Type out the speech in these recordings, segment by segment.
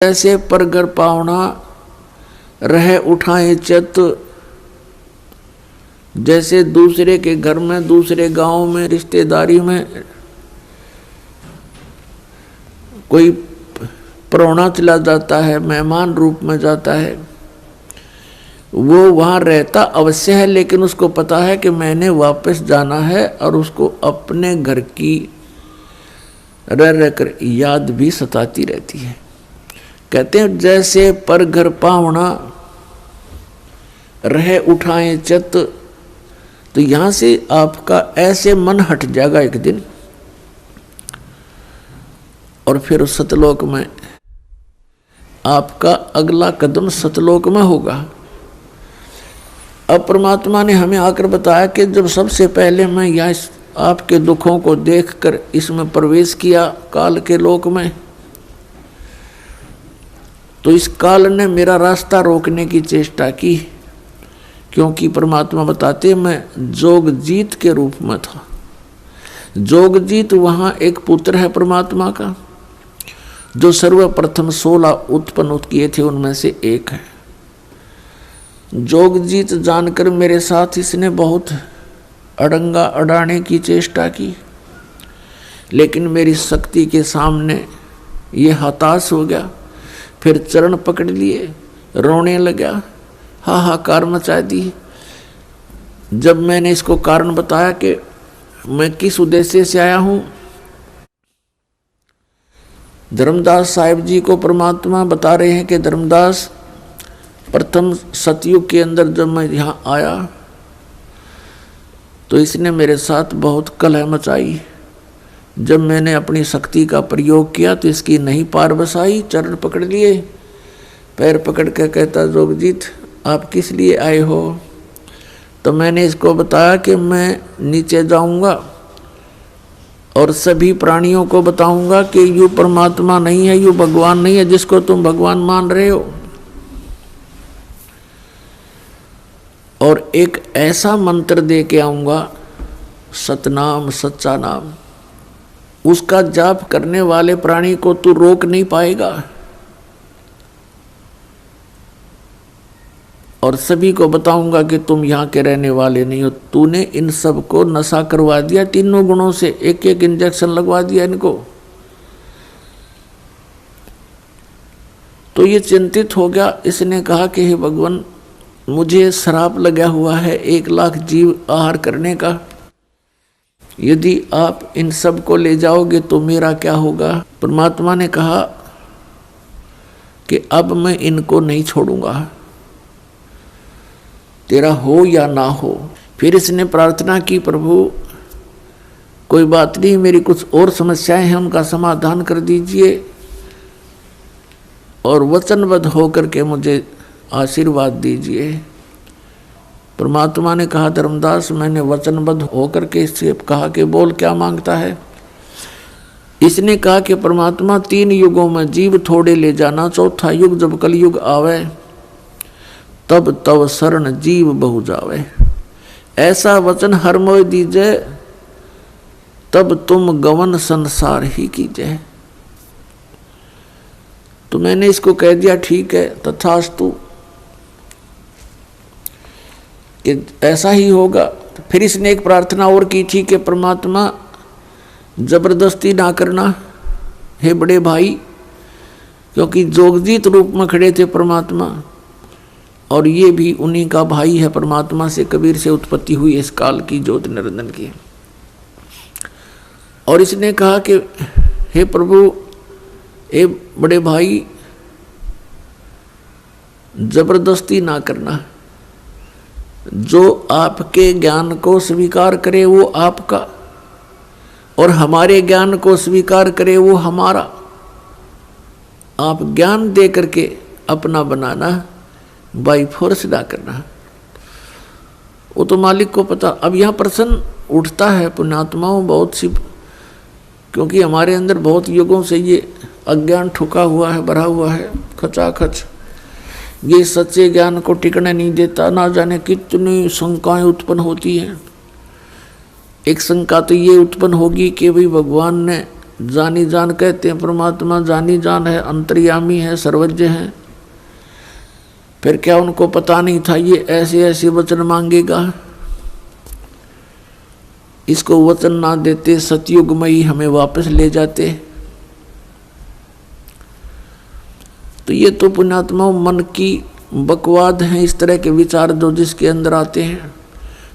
जैसे परघर पावना रह उठाए चित, जैसे दूसरे के घर में, दूसरे गांव में, रिश्तेदारी में कोई परौना चला जाता है, मेहमान रूप में जाता है, वो वहाँ रहता अवश्य है, लेकिन उसको पता है कि मैंने वापस जाना है, और उसको अपने घर की रह रहकर याद भी सताती रहती है। कहते हैं जैसे पर घर पावना रह उठाए चित, तो यहाँ से आपका ऐसे मन हट जाएगा एक दिन, और फिर उस सतलोक में आपका अगला कदम सतलोक में होगा। अब परमात्मा ने हमें आकर बताया कि जब सबसे पहले मैं यहाँ आपके दुखों को देखकर इसमें प्रवेश किया काल के लोक में, तो इस काल ने मेरा रास्ता रोकने की चेष्टा की, क्योंकि परमात्मा बताते मैं जोगजीत के रूप में था। जोगजीत वहाँ एक पुत्र है परमात्मा का, जो सर्वप्रथम 16 उत्पन्न किए थे उनमें से एक है। जोगजीत जानकर मेरे साथ इसने बहुत अड़ंगा अड़ाने की चेष्टा की, लेकिन मेरी शक्ति के सामने ये हताश हो गया। फिर चरण पकड़ लिए, रोने लगा, हाहाकार मचा दी। जब मैंने इसको कारण बताया कि मैं किस उद्देश्य से आया हूँ, धर्मदास साहिब जी को परमात्मा बता रहे हैं कि धर्मदास, प्रथम सतयुग के अंदर जब मैं यहाँ आया तो इसने मेरे साथ बहुत कलह मचाई। जब मैंने अपनी शक्ति का प्रयोग किया तो इसकी नहीं पार बसाई। चरण पकड़ लिए, पैर पकड़ कर कहता जोगजीत आप किस लिए आए हो? तो मैंने इसको बताया कि मैं नीचे जाऊंगा और सभी प्राणियों को बताऊंगा कि यू परमात्मा नहीं है, यू भगवान नहीं है जिसको तुम भगवान मान रहे हो, और एक ऐसा मंत्र दे के आऊंगा, सतनाम, सच्चा नाम, उसका जाप करने वाले प्राणी को तू रोक नहीं पाएगा। और सभी को बताऊंगा कि तुम यहाँ के रहने वाले नहीं हो, तूने इन सब को नशा करवा दिया, तीनों गुणों से एक एक इंजेक्शन लगवा दिया इनको। तो ये चिंतित हो गया। इसने कहा कि हे भगवान, मुझे श्राप लगा हुआ है 1 लाख जीव आहार करने का, यदि आप इन सब को ले जाओगे तो मेरा क्या होगा? परमात्मा ने कहा कि अब मैं इनको नहीं छोड़ूंगा, तेरा हो या ना हो। फिर इसने प्रार्थना की, प्रभु कोई बात नहीं, मेरी कुछ और समस्याएं हैं, उनका समाधान कर दीजिए और वचनबद्ध होकर के मुझे आशीर्वाद दीजिए। परमात्मा ने कहा धर्मदास, मैंने वचनबद्ध होकर के इससे कहा कि बोल क्या मांगता है? इसने कहा कि परमात्मा 3 युगों में जीव थोड़े ले जाना, चौथा युग जब कलयुग आवे तब तव शरण जीव बहु जावे। ऐसा वचन हर मोय दीजिए, तब तुम गवन संसार ही कीजिए। तो मैंने इसको कह दिया ठीक है, तथास्तु, कि ऐसा ही होगा। फिर इसने एक प्रार्थना और की थी कि परमात्मा जबरदस्ती ना करना हे बड़े भाई, क्योंकि जोगजीत रूप में खड़े थे परमात्मा, और ये भी उन्हीं का भाई है। परमात्मा से कबीर से उत्पत्ति हुई इस काल की ज्योति निरंजन की। और इसने कहा कि हे प्रभु, हे बड़े भाई, जबरदस्ती ना करना, जो आपके ज्ञान को स्वीकार करे वो आपका, और हमारे ज्ञान को स्वीकार करे वो हमारा। आप ज्ञान दे करके अपना बनाना, बाई फोर्स ना करना, वो तो मालिक को पता। अब यहाँ प्रश्न उठता है पुण्यात्माओं बहुत सी, क्योंकि हमारे अंदर बहुत युगों से ये अज्ञान ठुका हुआ है, भरा हुआ है खचाखच, ये सच्चे ज्ञान को टिकने नहीं देता। ना जाने कितनी शंकाएं उत्पन्न होती हैं। एक शंका तो ये उत्पन्न होगी कि भाई भगवान ने जानी जान कहते हैं, परमात्मा जानी जान है, अंतर्यामी है, सर्वज्ञ है। फिर क्या उनको पता नहीं था ये ऐसे ऐसे वचन मांगेगा? इसको वचन ना देते सतयुग में ही हमें वापस ले जाते। तो ये तो पुण्यात्मा मन की बकवाद है, इस तरह के विचार जो जिसके अंदर आते हैं।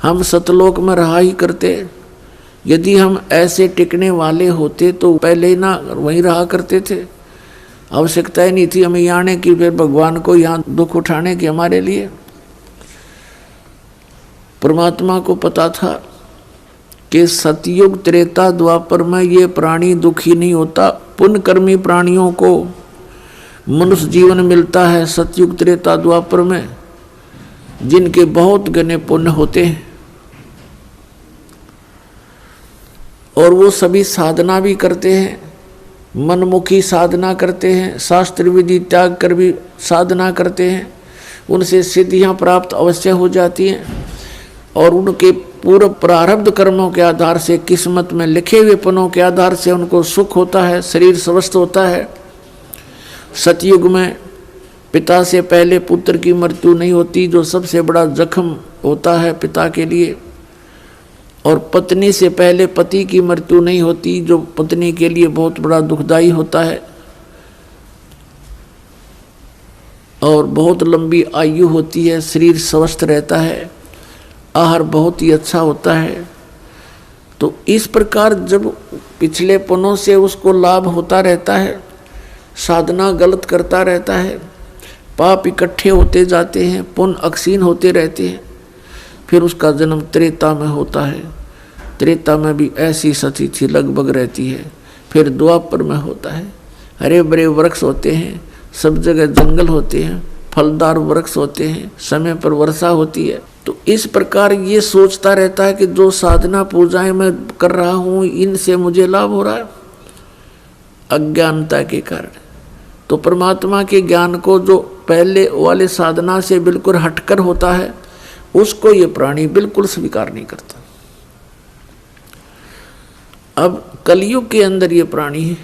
हम सतलोक में रहा ही करते। यदि हम ऐसे टिकने वाले होते तो पहले ही ना वहीं रहा करते थे। आवश्यकता ही नहीं थी हमें यहाँ आने की, फिर भगवान को यहाँ दुख उठाने की हमारे लिए। परमात्मा को पता था कि सतयुग त्रेता द्वापर में ये प्राणी दुखी नहीं होता। पुण्यकर्मी प्राणियों को मनुष्य जीवन मिलता है सतयुग त्रेता द्वापर में, जिनके बहुत घने पुण्य होते हैं और वो सभी साधना भी करते हैं, मनमुखी साधना करते हैं, शास्त्र विधि त्याग कर भी साधना करते हैं। उनसे सिद्धियां प्राप्त अवश्य हो जाती हैं और उनके पूर्व प्रारब्ध कर्मों के आधार से, किस्मत में लिखे हुए पनों के आधार से उनको सुख होता है, शरीर स्वस्थ होता है। सतयुग में पिता से पहले पुत्र की मृत्यु नहीं होती, जो सबसे बड़ा जख्म होता है पिता के लिए। और पत्नी से पहले पति की मृत्यु नहीं होती, जो पत्नी के लिए बहुत बड़ा दुखदाई होता है। और बहुत लंबी आयु होती है, शरीर स्वस्थ रहता है, आहार बहुत ही अच्छा होता है। तो इस प्रकार जब पिछले पनों से उसको लाभ होता रहता है, साधना गलत करता रहता है, पाप इकट्ठे होते जाते हैं, पुण्य अक्षीण होते रहते हैं, फिर उसका जन्म त्रेता में होता है। त्रेता में भी ऐसी सतिथि लगभग रहती है। फिर द्वापर में होता है, हरे भरे वृक्ष होते हैं, सब जगह जंगल होते हैं, फलदार वृक्ष होते हैं, समय पर वर्षा होती है। तो इस प्रकार ये सोचता रहता है कि जो साधना पूजाएं मैं कर रहा हूँ इनसे मुझे लाभ हो रहा है, अज्ञानता के कारण। तो परमात्मा के ज्ञान को जो पहले वाले साधना से बिल्कुल हटकर होता है, उसको ये प्राणी बिल्कुल स्वीकार नहीं करता। अब कलयुग के अंदर ये प्राणी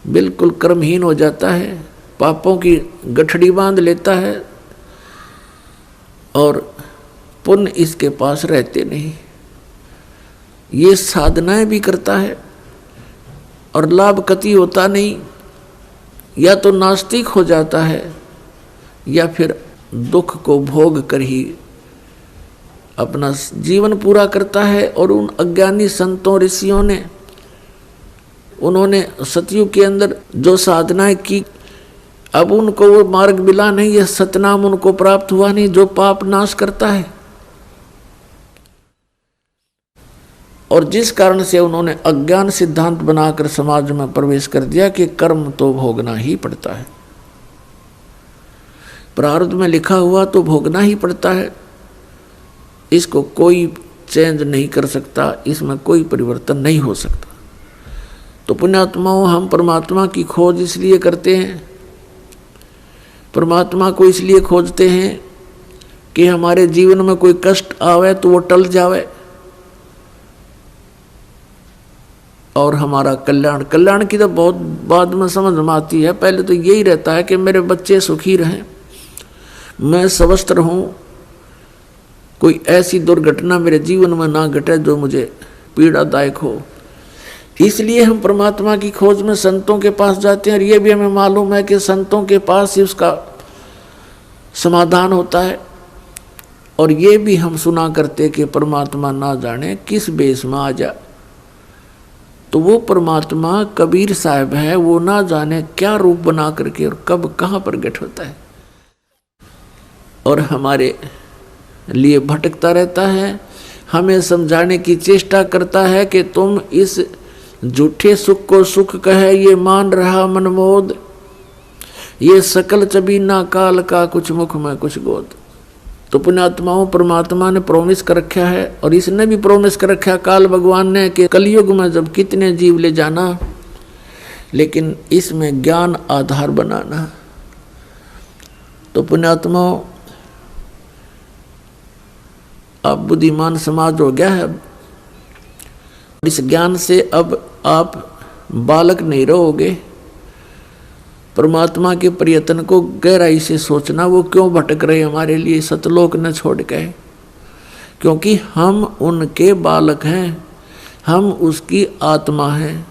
बिल्कुल कर्महीन हो जाता है, पापों की गठड़ी बांध लेता है और पुण्य इसके पास रहते नहीं। ये साधनाएं भी करता है और लाभ कति होता नहीं, या तो नास्तिक हो जाता है या फिर दुख को भोग कर ही अपना जीवन पूरा करता है। और उन अज्ञानी संतों ऋषियों ने, उन्होंने सतयुग के अंदर जो साधनाएं की, अब उनको वो मार्ग मिला नहीं, यह सतनाम उनको प्राप्त हुआ नहीं जो पाप नाश करता है। और जिस कारण से उन्होंने अज्ञान सिद्धांत बनाकर समाज में प्रवेश कर दिया कि कर्म तो भोगना ही पड़ता है, प्रारब्ध में लिखा हुआ तो भोगना ही पड़ता है, इसको कोई चेंज नहीं कर सकता, इसमें कोई परिवर्तन नहीं हो सकता। तो पुण्यात्माओं, हम परमात्मा की खोज इसलिए करते हैं, परमात्मा को इसलिए खोजते हैं कि हमारे जीवन में कोई कष्ट आवे तो वो टल जावे और हमारा कल्याण। कल्याण की तो बहुत बाद में समझ में आती है, पहले तो यही रहता है कि मेरे बच्चे सुखी रहें, मैं स्वस्थ रहूं, कोई ऐसी दुर्घटना मेरे जीवन में ना घटे जो मुझे पीड़ादायक हो। इसलिए हम परमात्मा की खोज में संतों के पास जाते हैं और ये भी हमें मालूम है कि संतों के पास ही उसका समाधान होता है। और ये भी हम सुना करते कि परमात्मा ना जाने किस बेस में आ जा। तो वो परमात्मा कबीर साहब है, वो ना जाने क्या रूप बना करके और कब कहाँ प्रकट होता है और हमारे लिए भटकता रहता है, हमें समझाने की चेष्टा करता है कि तुम इस झूठे सुख को सुख कहे ये मान रहा मनमोद, ये सकल चबीना काल का कुछ मुख में कुछ गोद। तो पुण्यात्माओं, परमात्मा ने प्रोमिस कर रखा है और इसने भी प्रोमिस कर रखा है काल भगवान ने कि कलयुग में जब कितने जीव ले जाना, लेकिन इसमें ज्ञान आधार बनाना। तो पुण्यात्माओं, अब बुद्धिमान समाज हो गया है, इस ज्ञान से अब आप बालक नहीं रहोगे। परमात्मा के प्रयत्न को गहराई से सोचना, वो क्यों भटक रहे हमारे लिए सतलोक न छोड़ के, क्योंकि हम उनके बालक हैं, हम उसकी आत्मा हैं।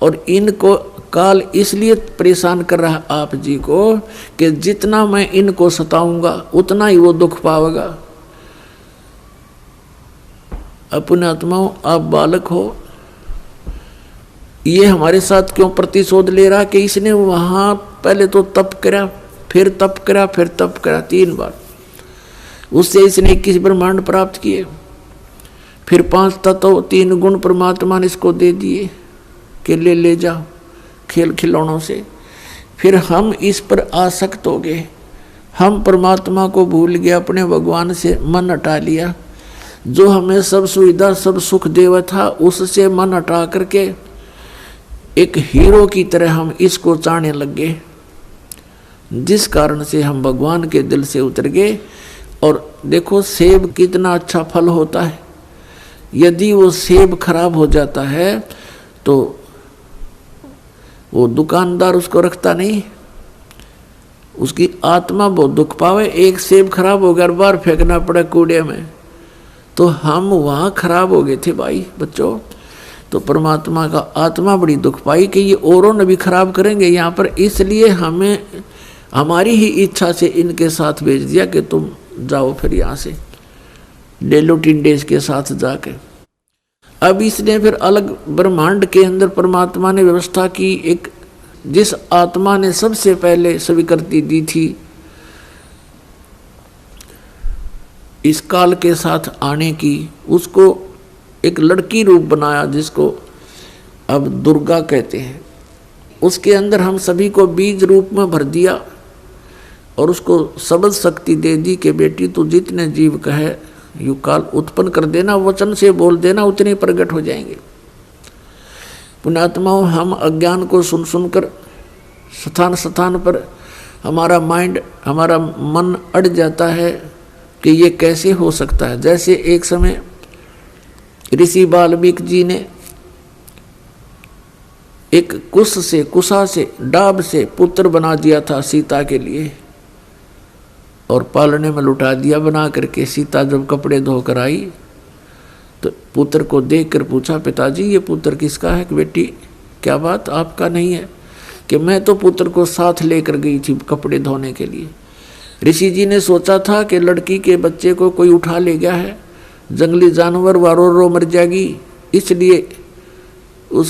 और इनको काल इसलिए परेशान कर रहा आप जी को कि जितना मैं इनको सताऊंगा उतना ही वो दुख पावेगा। अपने आत्माओं, आप बालक हो, ये हमारे साथ क्यों प्रतिशोध ले रहा कि इसने वहां पहले तो तप करा, फिर तप करा, फिर तप करा, 3 बार। उससे इसने 21 ब्रह्मांड प्राप्त किए, फिर 5 तत्व 3 गुण परमात्मा ने इसको दे दिए कि ले जा खेल खिलौनों से। फिर हम इस पर आसक्त हो गए, हम परमात्मा को भूल गए, अपने भगवान से मन हटा लिया। जो हमें सब सुविधा सब सुख देवा था उससे मन हटा करके एक हीरो की तरह हम इसको चाहने लग गए, जिस कारण से हम भगवान के दिल से उतर गए। और देखो सेब कितना अच्छा फल होता है, यदि वो सेब खराब हो जाता है तो वो दुकानदार उसको रखता नहीं, उसकी आत्मा बहुत दुख पावे। एक सेब खराब हो गया, बाहर फेंकना पड़ा कूड़े में, तो हम वहाँ खराब हो गए थे भाई बच्चों। तो परमात्मा का आत्मा बड़ी दुख पाई कि ये औरों ने भी खराब करेंगे यहाँ पर, इसलिए हमें हमारी ही इच्छा से इनके साथ भेज दिया कि तुम जाओ फिर यहाँ से डेलो टिंडेस के साथ जाके। अब इसने फिर अलग ब्रह्मांड के अंदर परमात्मा ने व्यवस्था की, एक जिस आत्मा ने सबसे पहले स्वीकृति दी थी इस काल के साथ आने की, उसको एक लड़की रूप बनाया जिसको अब दुर्गा कहते हैं। उसके अंदर हम सभी को बीज रूप में भर दिया और उसको सबल शक्ति दे दी कि बेटी तू जितने जीव कहे यु काल उत्पन्न कर देना, वचन से बोल देना, उतने प्रकट हो जाएंगे। पुण्यात्माओं, हम अज्ञान को सुन सुनकर स्थान स्थान पर हमारा माइंड, हमारा मन अड़ जाता है कि ये कैसे हो सकता है। जैसे एक समय ऋषि वाल्मीकि जी ने एक कुसा से डाब से पुत्र बना दिया था सीता के लिए, और पालने में लुटा दिया बना करके। सीता जब कपड़े धोकर आई तो पुत्र को देखकर पूछा, पिताजी ये पुत्र किसका है? कि बेटी क्या बात, आपका नहीं है? कि मैं तो पुत्र को साथ लेकर गई थी कपड़े धोने के लिए। ऋषि जी ने सोचा था कि लड़की के बच्चे को कोई उठा ले गया है, जंगली जानवर वारो रो मर जाएगी, इसलिए